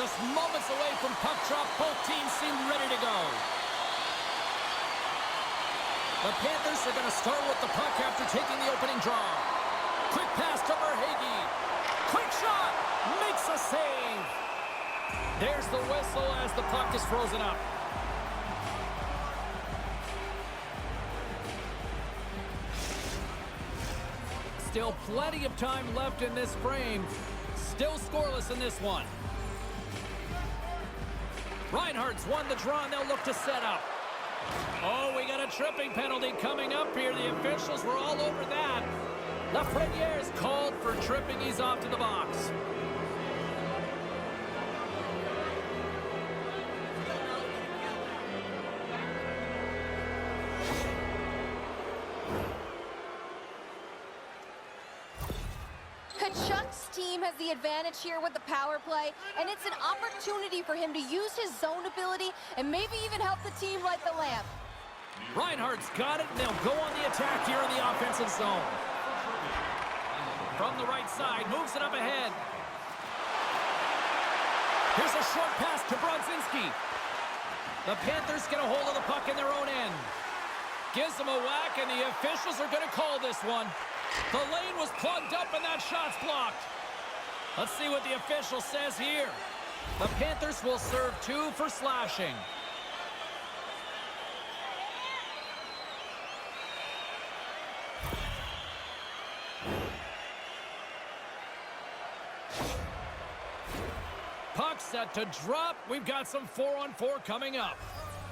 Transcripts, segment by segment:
Just moments away from puck drop, both teams seem ready to go. The Panthers are going to start with the puck after taking the opening draw. Quick pass to Verhaeghe. Quick shot. Makes a save. There's the whistle as the puck is frozen up. Still plenty of time left in this frame. Still scoreless in this one. Reinhardt's won the draw, and they'll look to set up. Oh, we got a tripping penalty coming up here. The officials were all over that. Lafreniere is called for tripping. He's off to the box. Tkachuk's team has the advantage here with the power play, and it's an opportunity for him to use his zone ability and maybe even help the team light the lamp. Reinhardt's got it, and they'll go on the attack here in the offensive zone. From the right side, moves it up ahead. Here's a short pass to Brodzinski. The Panthers get a hold of the puck in their own end. Gives them a whack, and the officials are going to call this one. The lane was plugged up, and that shot's blocked. Let's see what the official says here. The Panthers will serve 2 for slashing. Puck set to drop. We've got some 4-on-4 coming up.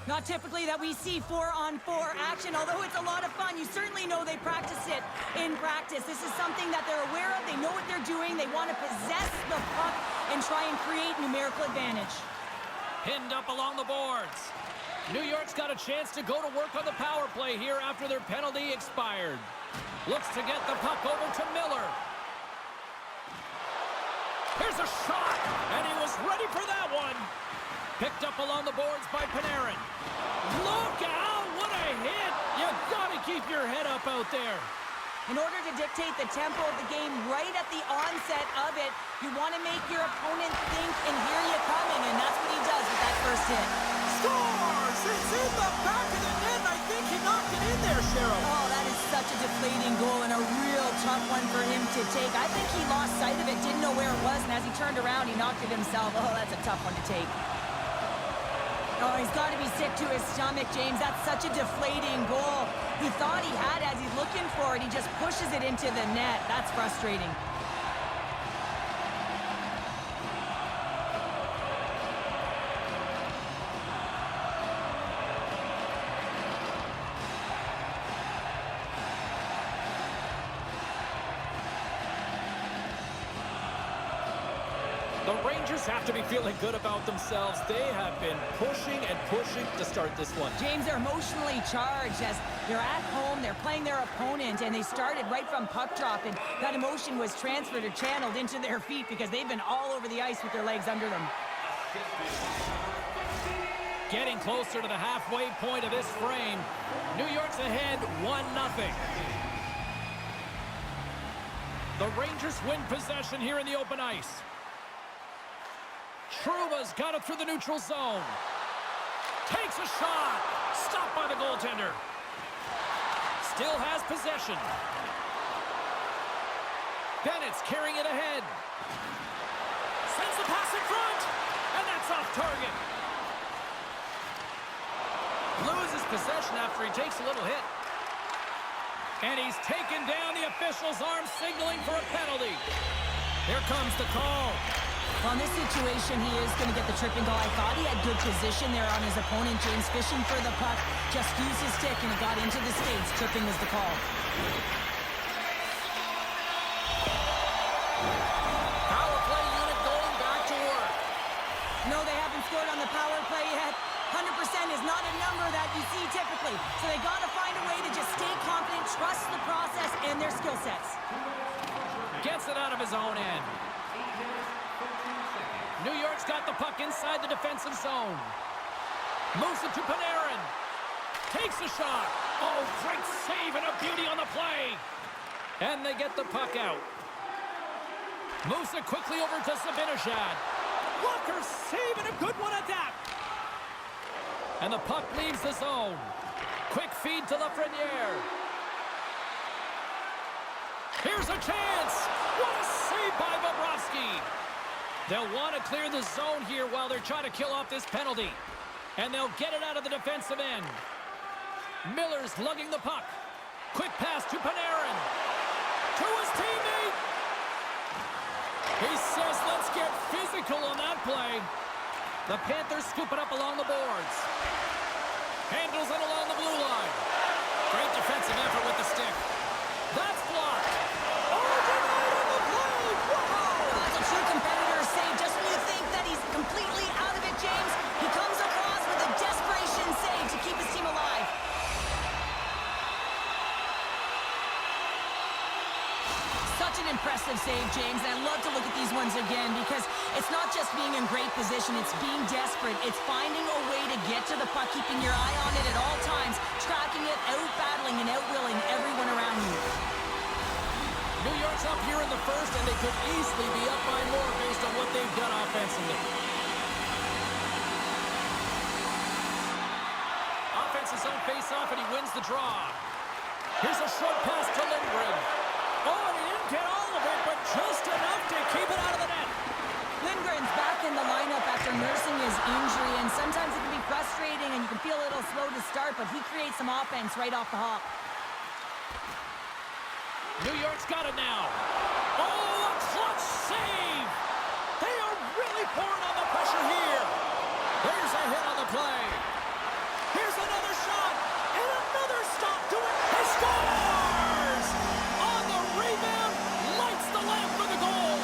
Not typically that we see 4-on-4 action, although it's a lot of fun. You certainly know they practice it in practice. This is something that they're aware of. They know what they're doing. They want to possess the puck and try and create numerical advantage. Pinned up along the boards. New York's got a chance to go to work on the power play here after their penalty expired. Looks to get the puck over to Miller. Here's a shot, and he was ready for that one. Picked up along the boards by Panarin. Look out, what a hit. You gotta keep your head up out there. In order to dictate the tempo of the game right at the onset of it, you want to make your opponent think and hear you coming, and that's what he does with that first hit. Scores! It's in the back of the net, and I think he knocked it in there, Cheryl. Oh, that is such a deflating goal and a real tough one for him to take. I think he lost sight of it, didn't know where it was, and as he turned around, he knocked it himself. Oh, that's a tough one to take. Oh, he's got to be sick to his stomach, James. That's such a deflating goal. He thought he had as he's looking for it. He just pushes it into the net. That's frustrating. The Rangers have to be feeling good about themselves. They have been pushing and pushing to start this one. James, they're emotionally charged as they're at home, they're playing their opponent, and they started right from puck drop, and that emotion was transferred or channeled into their feet because they've been all over the ice with their legs under them. Getting closer to the halfway point of this frame. New York's ahead 1-0. The Rangers win possession here in the open ice. Trouba's got it through the neutral zone. Takes a shot. Stopped by the goaltender. Still has possession. Bennett's carrying it ahead. Sends the pass in front. And that's off target. Loses possession after he takes a little hit. And he's taken down. The official's arm signaling for a penalty. Here comes the call. Well, in this situation, he is going to get the tripping goal. I thought he had good position there on his opponent. James fishing for the puck, just used his stick and it got into the skates. Tripping was the call. Power play unit going back to work. No, they haven't scored on the power play yet. 100% is not a number that you see typically. So they got to find a way to just stay confident, trust the process and their skill sets. Gets it out of his own end. New York's got the puck inside the defensive zone. Moves it to Panarin. Takes a shot. Oh, great save and a beauty on the play. And they get the puck out. Moves it quickly over to Zibanejad. Blocker save and a good one at that. And the puck leaves the zone. Quick feed to Lafreniere. Here's a chance. What a save by Bobrovsky. They'll want to clear the zone here while they're trying to kill off this penalty. And they'll get it out of the defensive end. Miller's lugging the puck. Quick pass to Panarin. To his teammate. He says, let's get physical on that play. The Panthers scoop it up along the boards. Handles it along the blue line. Great defensive effort with the stick. That's blocked. Oh, denied on the play. Whoa! That's a true competitor save. Just when you think that he's completely out of it, James, he comes across with a desperation save to keep his team alive. Such an impressive save, James, and I love to look at these ones again because it's not just being in great position, it's being desperate. It's finding a way to get to the puck, keeping your eye on it at all times, tracking it, out-battling and out-willing everyone around you. New York's up here in the first, and they could easily be up by more based on what they've done offensively. Offense's own face-off, and he wins the draw. Here's a short pass to Lindgren. Oh, and he didn't get all of it, but just enough to keep it out of the net. Lindgren's back in the lineup after nursing his injury, and sometimes it can be frustrating and you can feel a little slow to start, but he creates some offense right off the hop. New York's got it now. Oh, a clutch save! They are really pouring on the pressure here. There's a hit on the play. Here's another shot, and another stop to it. He scores! On the rebound, lights the lamp for the goal.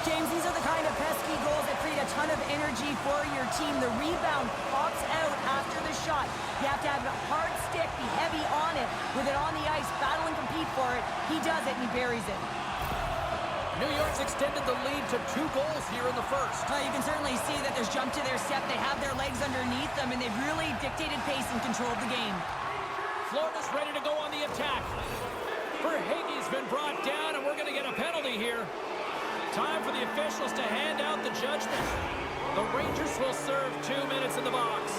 James, these are the kind of pesky goals that create a ton of energy for your team. The rebound pops out after the shot. You have to have a hard stick, be heavy on it, with it on the ice, battle and compete for it. He does it and he buries it. New York's extended the lead to 2 goals here in the first. You can certainly see that there's jump to their step. They have their legs underneath them, and they've really dictated pace and controlled the game. Florida's ready to go on the attack. Verhaeghe's been brought down, and we're going to get a penalty here. Time for the officials to hand out the judgment. The Rangers will serve 2 minutes in the box.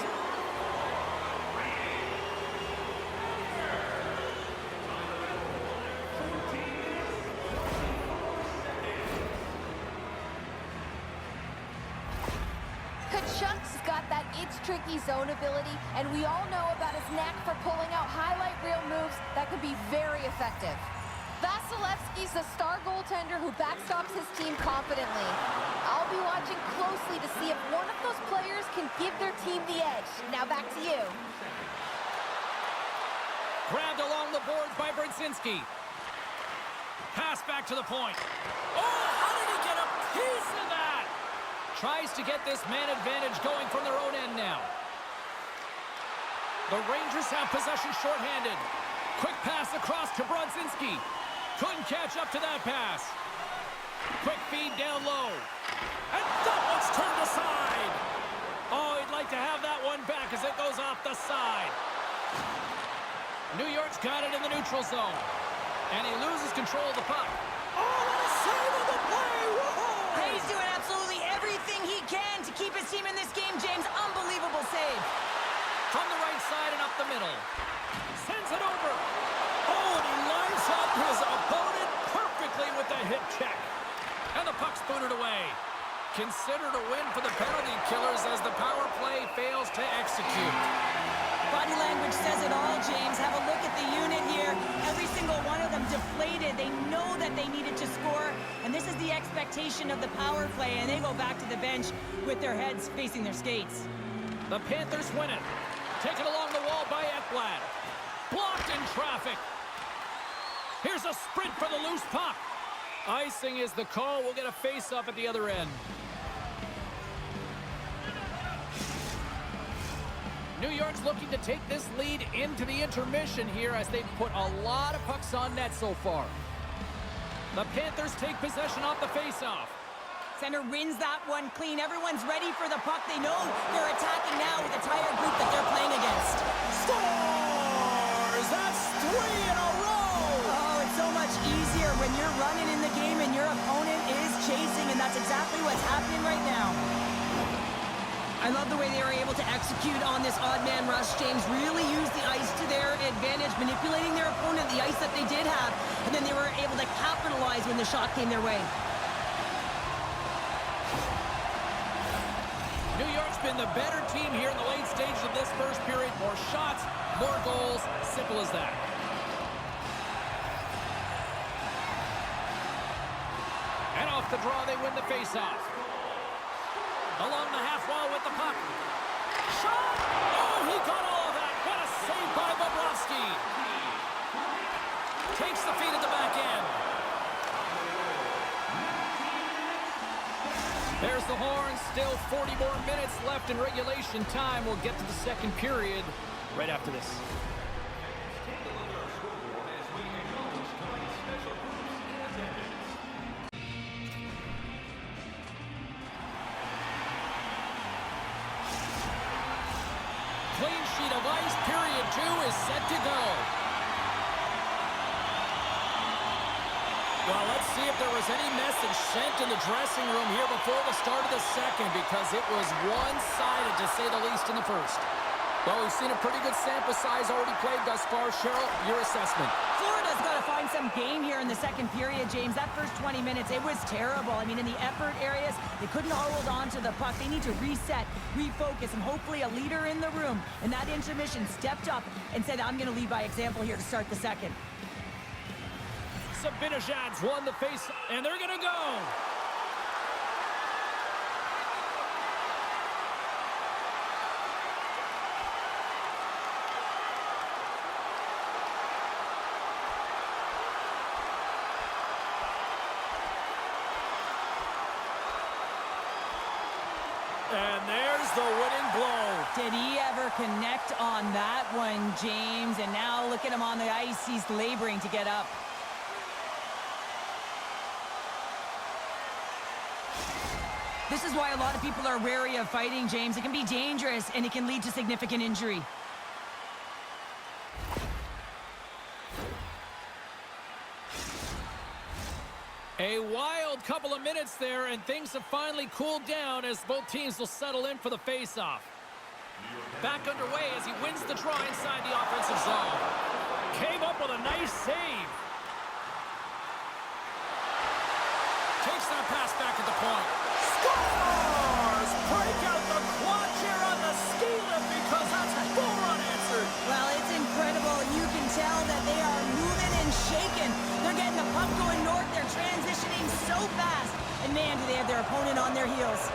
Kachuk's got that it's-tricky zone ability, and we all know about his knack for pulling out highlight reel moves that could be very effective. Vasilevsky's the star goaltender who backstops his team confidently. I'll be watching closely to see if one of those players can give their team the edge. Now back to you. Grabbed along the boards by Brzezinski. Pass back to the point. Oh, how did he get a piece of that? Tries to get this man advantage going from their own end now. The Rangers have possession shorthanded. Quick pass across to Brzezinski. Couldn't catch up to that pass. Quick feed down low. And that one's turned aside. Oh, he'd like to have that one back as it goes off the side. New York's got it in the neutral zone. And he loses control of the puck. Oh, what a save of the play! Whoa! He's doing absolutely everything he can to keep his team in this game, James. Unbelievable save. From the right side and up the middle. Sends it over. Oh, and he lines up his opponent perfectly with the hit check. And the puck's booted away. Considered a win for the penalty killers as the power play fails to execute. Body language says it all, James. Have a look at the unit here. Every single one of them deflated. They know that they needed to score, and this is the expectation of the power play, and they go back to the bench with their heads facing their skates. The Panthers win it. Taken along the wall by Ekblad. Blocked in traffic. Here's a sprint for the loose puck. Icing is the call. We'll get a face-off at the other end. New York's looking to take this lead into the intermission here as they've put a lot of pucks on net so far. The Panthers take possession off the face-off. Center wins that one clean. Everyone's ready for the puck. They know they're attacking now with the tighter group that they're playing against. Scores! scores. That's 3 in a row. Oh, it's so much easier when you're running in the game and your opponent is chasing, and that's exactly what's happening right now. I love the way they were able to execute on this odd man rush, James. Really use the ice to their advantage, manipulating their opponent, the ice that they did have, and then they were able to capitalize when the shot came their way. New York's been the better team here in the late stages of this first period. More shots, more goals. Simple as that. And off the draw, they win the faceoff. Along the half wall with the puck. Shot! Oh, he got all of that. What a save by Bobrovsky. Takes the feed at the back end. There's the horn. Still 40 more minutes left in regulation time. We'll get to the second period right after this. Clean sheet of ice. Period 2 is set to go. Well, let's see if there was any message sent in the dressing room here before the start of the second, because it was one-sided, to say the least, in the first. Well, we've seen a pretty good sample size already played thus far. Cheryl, your assessment. Florida's got to find some game here in the second period, James. That first 20 minutes, it was terrible. I mean, in the effort areas, they couldn't hold on to the puck. They need to reset, refocus, and hopefully a leader in the room in that intermission stepped up and said, I'm going to lead by example here to start the second. Zibanejad's won the face, and they're going to go. And there's the winning blow. Did he ever connect on that one, James? And now look at him on the ice. He's laboring to get up. This is why a lot of people are wary of fighting, James. It can be dangerous, and it can lead to significant injury. A wild couple of minutes there, and things have finally cooled down as both teams will settle in for the face-off. Back underway as he wins the draw inside the offensive zone. Came up with a nice save. Takes that pass back at the point. Scores! Break out the quad chair on the ski lift because that's a full run answered. Well, it's incredible. You can tell that they are moving and shaking. They're getting the puck going north. They're transitioning so fast. And man, do they have their opponent on their heels.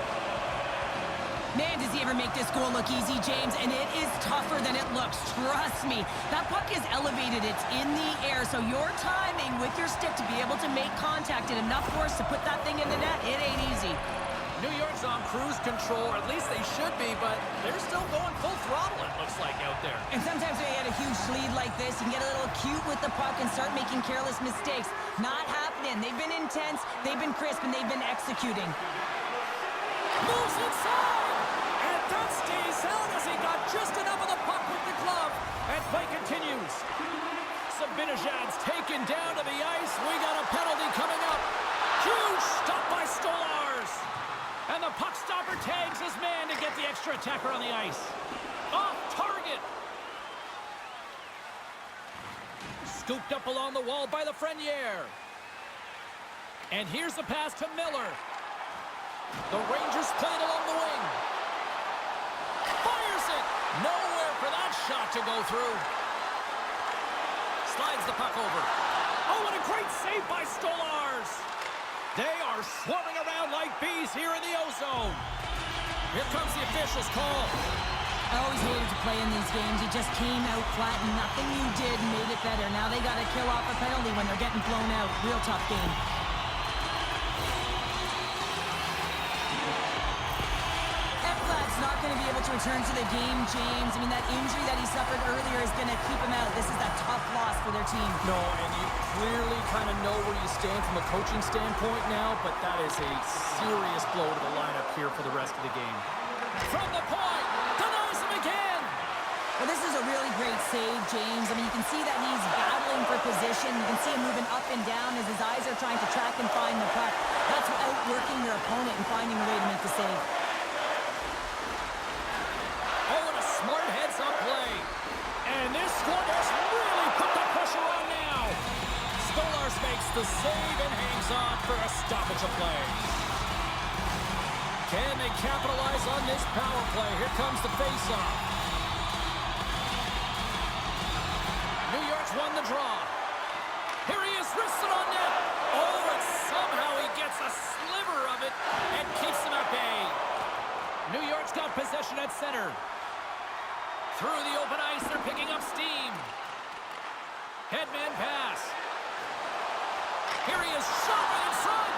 Man, does he ever make this goal look easy, James? And it is tougher than it looks. Trust me. That puck is elevated. It's in the air. So your timing with your stick to be able to make contact and enough force to put that thing in the net, it ain't easy. New York's on cruise control, or at least they should be, but they're still going full throttle, it looks like, out there. And sometimes when you get a huge lead like this, you can get a little cute with the puck and start making careless mistakes. Not happening. They've been intense, they've been crisp, and they've been executing. Moves inside! And that stays out as he got just enough of the puck with the glove. And play continues. Zibanejad's taken down to the ice. We got a penalty coming up. Huge stop by Stolarz. And the puck stopper tags his man to get the extra attacker on the ice. Off target. Scooped up along the wall by Lafreniere. And here's the pass to Miller. The Rangers play it along the wing. Fires it. Nowhere for that shot to go through. Slides the puck over. Oh, what a great save by Stolarz. They are swarming around like bees here in the O-zone. Here comes the official's call. I always hated to play in these games. You just came out flat and nothing you did made it better. Now they got to kill off a penalty when they're getting blown out. Real tough game. Ekblad's not going to be able to return to the game, James. I mean, that injury that he suffered earlier is going to keep him out. This is a tough loss for their team. No, and you clearly kind of know where you stand from a coaching standpoint now, but that is a serious blow to the lineup here for the rest of the game. From the point, denies him again. Well, this is a really great save, James. I mean, you can see that he's battling for position. You can see him moving up and down as his eyes are trying to track and find the puck. That's outworking your opponent and finding a way to make the save. Oh, and a smart heads-up play. And this score has really put the pressure on now. Stolarz makes the save and hangs on for a stoppage of play. Can they capitalize on this power play? Here comes the face-off. New York's won the draw. Here he is, wrists it on net. Oh, and somehow he gets a sliver of it and keeps him at bay. New York's got possession at center. Through the open ice, they're picking up steam. Headman pass. Here he is, shot right in front.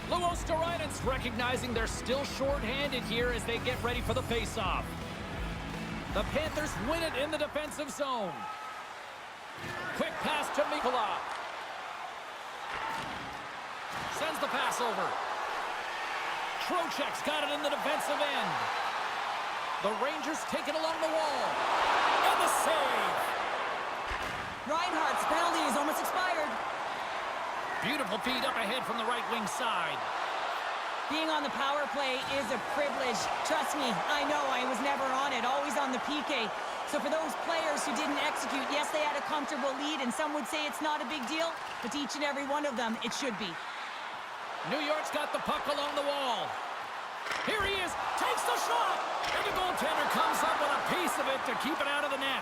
Luostarinen recognizing they're still short-handed here as they get ready for the face-off. The Panthers win it in the defensive zone. Quick pass to Mikula. Sends the pass over. Trocheck's got it in the defensive end. The Rangers take it along the wall. And the save. Reinhart's penalty is almost expired. Beautiful feed up ahead from the right wing side. Being on the power play is a privilege. Trust me, I know I was never on it, always on the PK. So for those players who didn't execute, yes, they had a comfortable lead, and some would say it's not a big deal, but to each and every one of them, it should be. New York's got the puck along the wall. Here he is, takes the shot, and the goaltender comes up with a piece of it to keep it out of the net.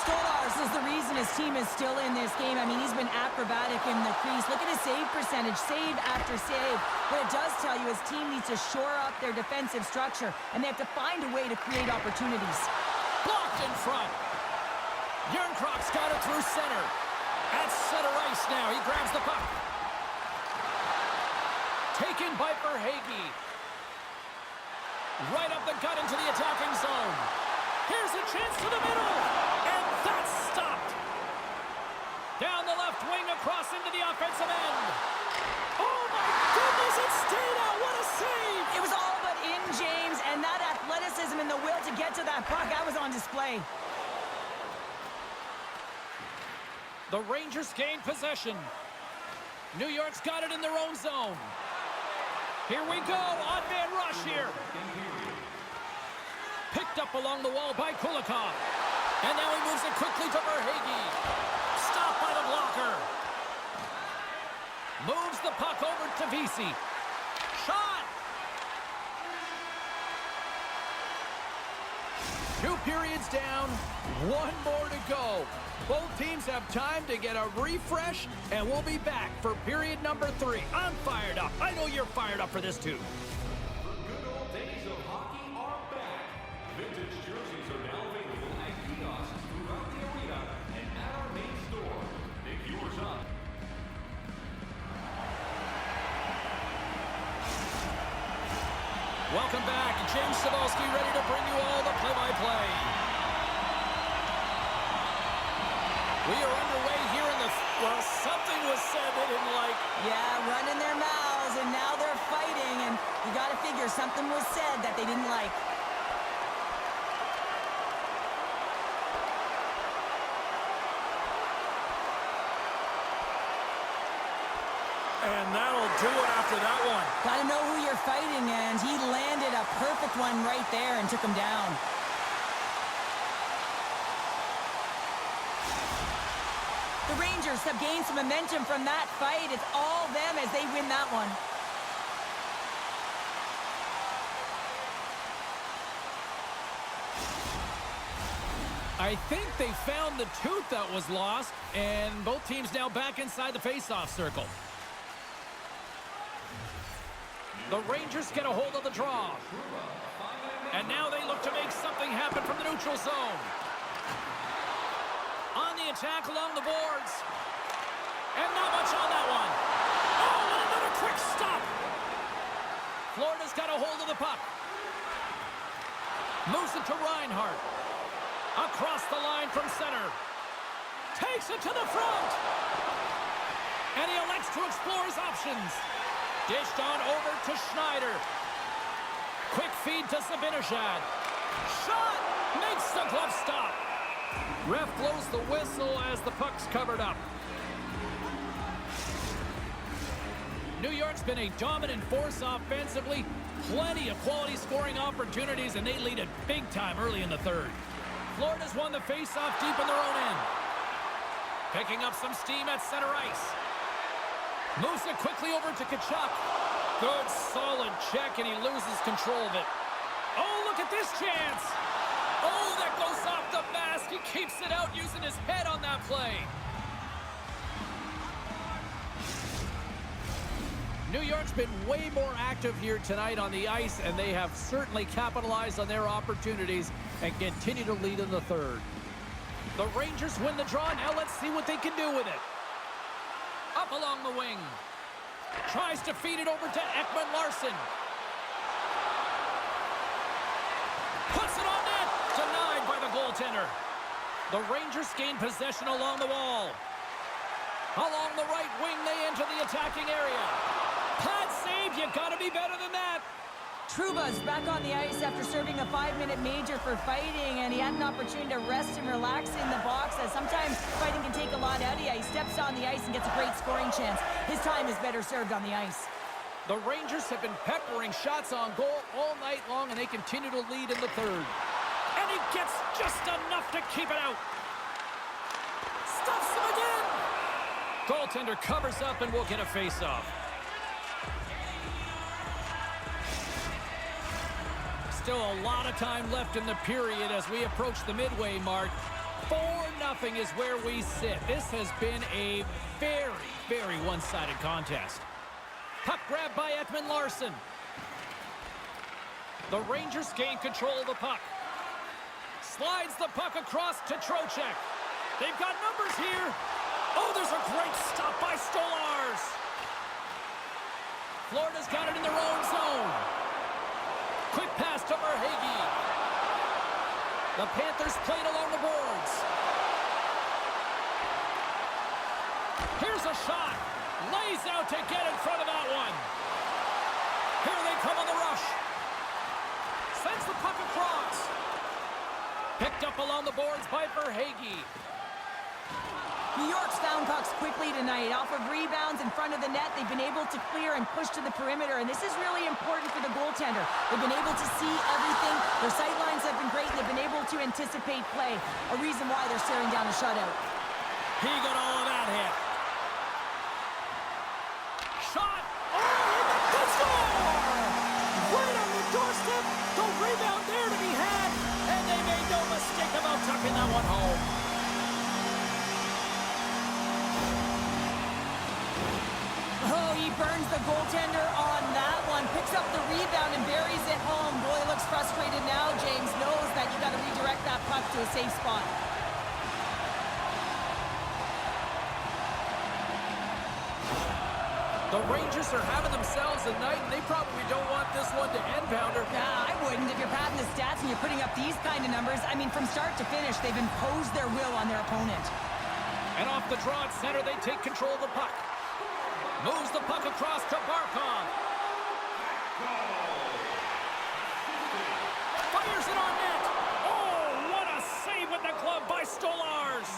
Stolarz is the reason his team is still in this game. I mean, he's been acrobatic in the crease. Look at his save percentage, save after save. What it does tell you, his team needs to shore up their defensive structure, and they have to find a way to create opportunities. Blocked in front. Järnkrok's got it through center. At center ice now, he grabs the puck. Taken by Verhaeghe. Right up the gut into the attacking zone. Here's a chance to the middle. And that's stopped. Down the left wing across into the offensive end. Oh my goodness, it stayed out. What a save. It was all but in, James, and that athleticism and the will to get to that puck, that was on display. The Rangers gain possession. New York's got it in their own zone. Here we go, odd man rush here. Picked up along the wall by Kulikov. And now he moves it quickly to Verhaeghe. Stopped by the blocker. Moves the puck over to Vesey. Shot! 2 periods down, 1 more to go. Both teams have time to get a refresh, and we'll be back for period number 3. I'm fired up. I know you're fired up for this too. The good old days of hockey are back. Vintage jerseys are now available at kiosks throughout the arena and at our main store. Pick yours up. Welcome back. James Cybulski ready to bring you all the play-by-play. We are underway here in the... Well, something was said they didn't like. Yeah, running their mouths, and now they're fighting, and you got to figure something was said that they didn't like. And that'll do it after that one. Got to know who you're fighting, and he landed a perfect one right there and took him down. The Rangers have gained some momentum from that fight. It's all them as they win that one. I think they found the tooth that was lost, and both teams now back inside the face-off circle. The Rangers get a hold of the draw. And now they look to make something happen from the neutral zone. On the attack along the boards. And not much on that one. Oh, and another quick stop. Florida's got a hold of the puck. Moves it to Reinhart. Across the line from center. Takes it to the front. And he elects to explore his options. Dished on over to Schneider. Quick feed to Zibanejad. Shot! Makes the glove stop. Ref blows the whistle as the puck's covered up. New York's been a dominant force offensively. Plenty of quality scoring opportunities, and they lead it big time early in the third. Florida's won the face-off deep in their own end. Picking up some steam at center ice. Moves it quickly over to Tkachuk. Good, solid check, and he loses control of it. Oh, look at this chance. Oh, that goes off the mask. He keeps it out using his head on that play. New York's been way more active here tonight on the ice, and they have certainly capitalized on their opportunities and continue to lead in the third. The Rangers win the draw. Now let's see what they can do with it. Up along the wing. Tries to feed it over to Ekman-Larsson. Puts it on net. Denied by the goaltender. The Rangers gain possession along the wall. Along the right wing, they enter the attacking area. Pad save. You gotta be better than that. Trouba's back on the ice after serving a 5-minute major for fighting, and he had an opportunity to rest and relax in the box, as sometimes fighting can take a lot out of you. He steps on the ice and gets a great scoring chance. His time is better served on the ice. The Rangers have been peppering shots on goal all night long, and they continue to lead in the third. And he gets just enough to keep it out. Stuffs him again. Goaltender covers up and will get a face-off. Still a lot of time left in the period as we approach the midway mark. 4-0 is where we sit. This has been a very, very one-sided contest. Puck grab by Ekman-Larsson. The Rangers gain control of the puck. Slides the puck across to Trocheck. They've got numbers here. Oh, there's a great stop by Stolarz. Florida's got it in their own zone. Quick pass to Verhaeghe. The Panthers played along the boards. Here's a shot. Lays out to get in front of that one. Here they come on the rush. Sends the puck across. Picked up along the boards by Verhaeghe. New York's found pucks quickly tonight. Off of rebounds in front of the net, they've been able to clear and push to the perimeter, and this is really important for the goaltender. They've been able to see everything. Their sight lines have been great, and they've been able to anticipate play. A reason why they're staring down a shutout. He got all of that hit. Shot. Oh, the score! Right on the doorstep. The rebound there to be had, and they made no mistake about tucking that one home. Oh, he burns the goaltender on that one. Picks up the rebound and buries it home. Boy, looks frustrated now. James knows that you got to redirect that puck to a safe spot. The Rangers are having themselves a night, and they probably don't want this one to end, Pounder. Nah, I wouldn't. If you're padding the stats and you're putting up these kind of numbers, I mean, from start to finish, they've imposed their will on their opponent. And off the draw at center, they take control of the puck. Moves the puck across to Barkov. Fires it on net. Oh, what a save with the glove by Stolarz.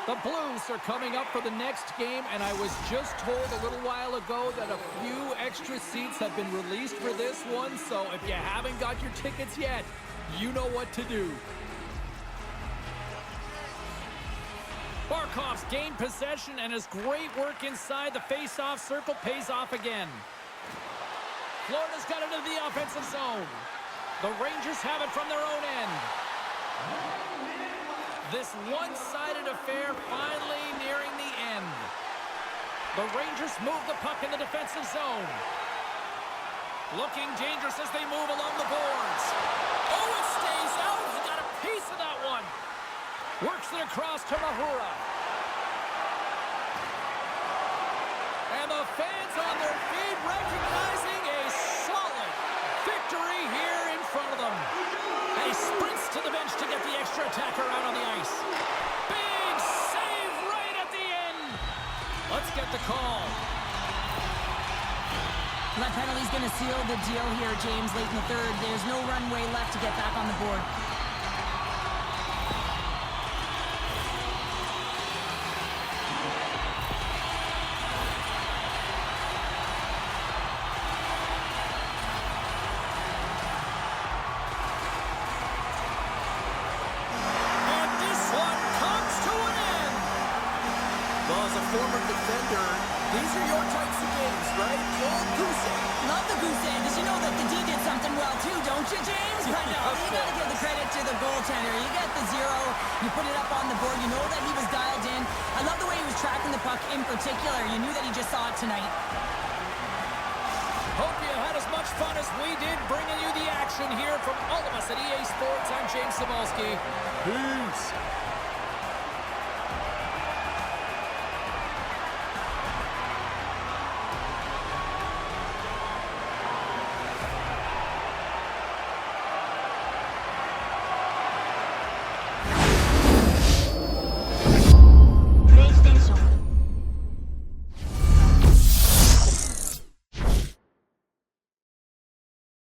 The Blues are coming up for the next game, and I was just told a little while ago that a few extra seats have been released for this one, so if you haven't got your tickets yet, you know what to do. Barkov's gained possession, and his great work inside the face-off circle pays off again. Florida's got it into the offensive zone. The Rangers have it from their own end. This one-sided affair finally nearing the end. The Rangers move the puck in the defensive zone. Looking dangerous as they move along the boards. Oh, it stays out. He got a piece of that one. Works it across to Mahura. And the fans on their feet recognizing a solid victory here in front of them. And he sprints to the bench to get the extra attacker out on the ice. Big save Let's get the call. That penalty's going to seal the deal here, James, late in the third. There's no runway left to get back on the board. And this one comes to an end. Well, as a former defender, these are your types of games, right? The old goose egg. Love the goose egg, because you know that the D did something well too, don't you, James? I know. You got to give the credit to the goaltender. You get the 0, you put it up on the board, you know that he was dialed in. I love the way he was tracking the puck in particular. You knew that he just saw it tonight. Hope you had as much fun as we did bringing you the action here from all of us at EA Sports. I'm James Cybulski. Peace.